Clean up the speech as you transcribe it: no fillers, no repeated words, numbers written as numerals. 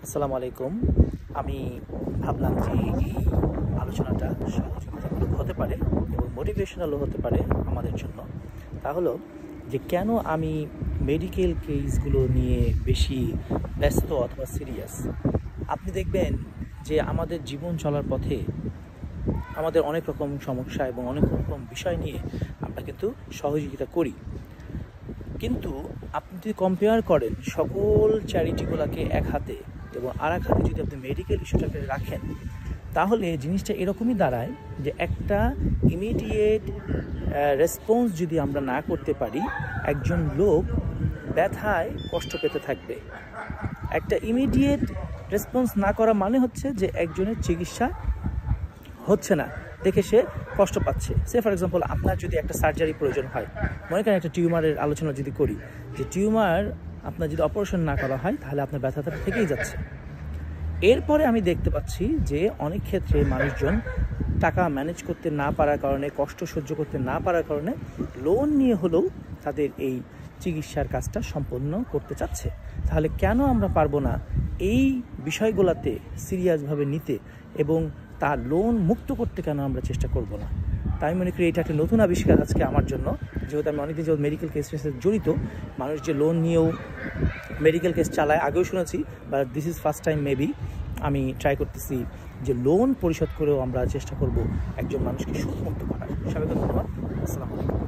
আসসালামু আলাইকুম। আমি ভাবলাম যে এই আলোচনাটা সহযোগিতামূলক হতে পারে এবং মোটিভেশনালও হতে পারে আমাদের জন্য। তা হলো যে কেন আমি মেডিকেল কেসগুলো নিয়ে বেশি ব্যস্ত অথবা সিরিয়াস। আপনি দেখবেন যে আমাদের জীবন চলার পথে আমাদের অনেক রকম সমস্যা এবং অনেক রকম বিষয় নিয়ে আমরা কিন্তু সহযোগিতা করি, কিন্তু আপনি যদি কম্পেয়ার করেন সকল চ্যারিটিগুলোকে এক হাতে এবং আর এক হাতে যদি আপনি মেডিকেল ইস্যুটাকে রাখেন, তাহলে জিনিসটা এরকমই দাঁড়ায় যে একটা ইমিডিয়েট রেসপন্স যদি আমরা না করতে পারি, একজন লোক ব্যথায় কষ্ট পেতে থাকবে। একটা ইমিডিয়েট রেসপন্স না করা মানে হচ্ছে যে একজনের চিকিৎসা হচ্ছে না দেখে সে কষ্ট পাচ্ছে। সে ফর এক্সাম্পল আপনার যদি একটা সার্জারি প্রয়োজন হয়, মনে করেন একটা টিউমারের আলোচনা যদি করি, যে টিউমার আপনার যদি অপারেশন না করা হয় তাহলে আপনার ব্যথাটা থেকেই যাচ্ছে। এরপরে আমি দেখতে পাচ্ছি যে অনেক ক্ষেত্রে মানুষজন টাকা ম্যানেজ করতে না পারার কারণে, কষ্ট সহ্য করতে না পারার কারণে লোন নিয়ে হলেও তাদের এই চিকিৎসার কাজটা সম্পন্ন করতে চাচ্ছে। তাহলে কেন আমরা পারবো না এই বিষয়গুলোতে সিরিয়াসভাবে নিতে এবং তার লোন মুক্ত করতে কেন আমরা চেষ্টা করব না? তাই মনে করি এটা একটা নতুন আবিষ্কার আজকে আমার জন্য, যেহেতু আমি অনেকদিন যেহেতু মেডিকেল কেসের সাথে জড়িত। মানুষ যে লোন নিয়েও মেডিকেল কেস চালায় আগেও শুনেছি, but this is first time maybe আমি ট্রাই করতেছি যে লোন পরিশোধ করেও আমরা চেষ্টা করব একজন মানুষকে সুদমুক্ত করার। সবাইকে ধন্যবাদ। আসসালামু আলাইকুম।